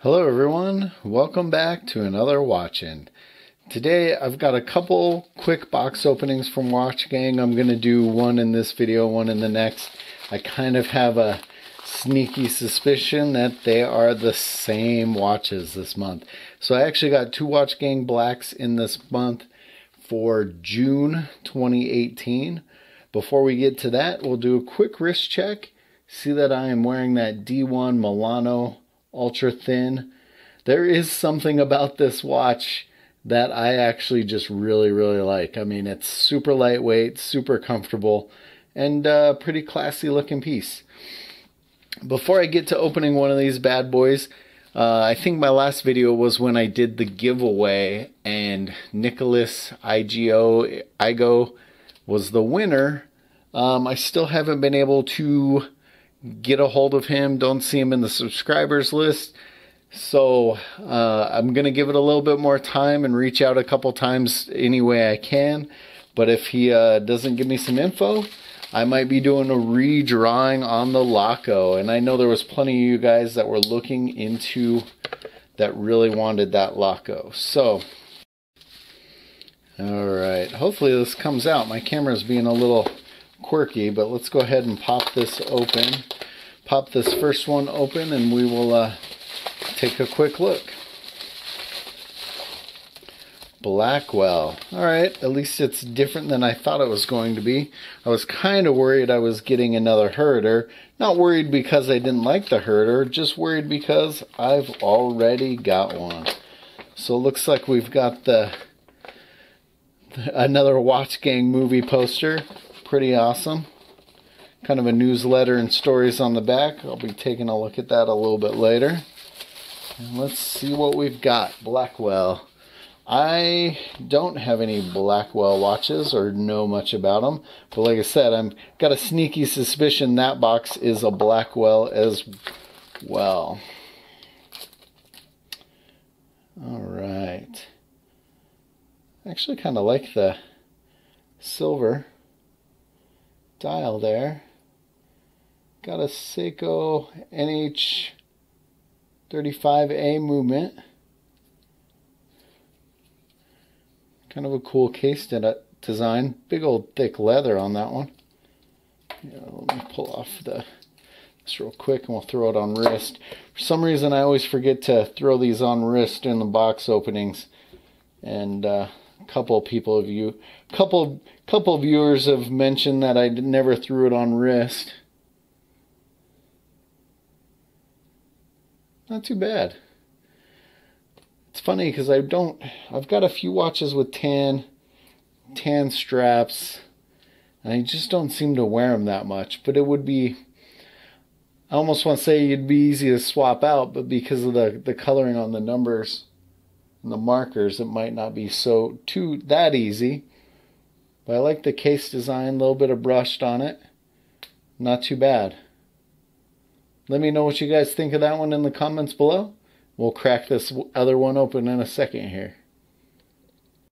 Hello everyone, welcome back to another Watchin. Today I've got a couple quick box openings from Watchgang. I'm going to do one in this video, one in the next. I kind of have a sneaky suspicion that they are the same watches this month. So I actually got two Watchgang blacks in this month for June 2018. Before we get to that, we'll do a quick wrist check. See that I am wearing that D1 Milano ultra thin. There is something about this watch that I actually just really like. I mean, it's super lightweight, super comfortable, and a pretty classy looking piece. Before I get to opening one of these bad boys, I think my last video was when I did the giveaway and Nicholas Igo was the winner. I still haven't been able to get a hold of him. Don't see him in the subscribers list. So I'm going to give it a little bit more time and reach out a couple times any way I can. But if he doesn't give me some info, I might be doing a redrawing on the Laco. And I know there was plenty of you guys that were looking into that really wanted that Laco. So, alright, hopefully this comes out. My camera's being a little quirky, but let's go ahead and pop this open. Pop this first one open and we will take a quick look. Blackwell. Alright, at least it's different than I thought it was going to be. I was kind of worried I was getting another herder. Not worried because I didn't like the herder, just worried because I've already got one. So it looks like we've got another Watchgang movie poster. Pretty awesome. Kind of a newsletter and stories on the back. I'll be taking a look at that a little bit later. And let's see what we've got. Blackwell. I don't have any Blackwell watches or know much about them. But like I said, I've got a sneaky suspicion that box is a Blackwell as well. Alright. I actually kind of like the silver dial there. Got a Seiko NH35A movement. Kind of a cool case design. Big old thick leather on that one. Yeah, let me pull off this real quick and we'll throw it on wrist. For some reason I always forget to throw these on wrist in the box openings. And couple viewers have mentioned that I never threw it on wrist. Not too bad. It's funny because I've got a few watches with tan straps, and I just don't seem to wear them that much. But it would be, I almost want to say it'd be easy to swap out, but because of the coloring on the numbers and the markers, it might not be that easy. But I like the case design, a little bit of brushed on it. Not too bad. Let me know what you guys think of that one in the comments below. We'll crack this other one open in a second here.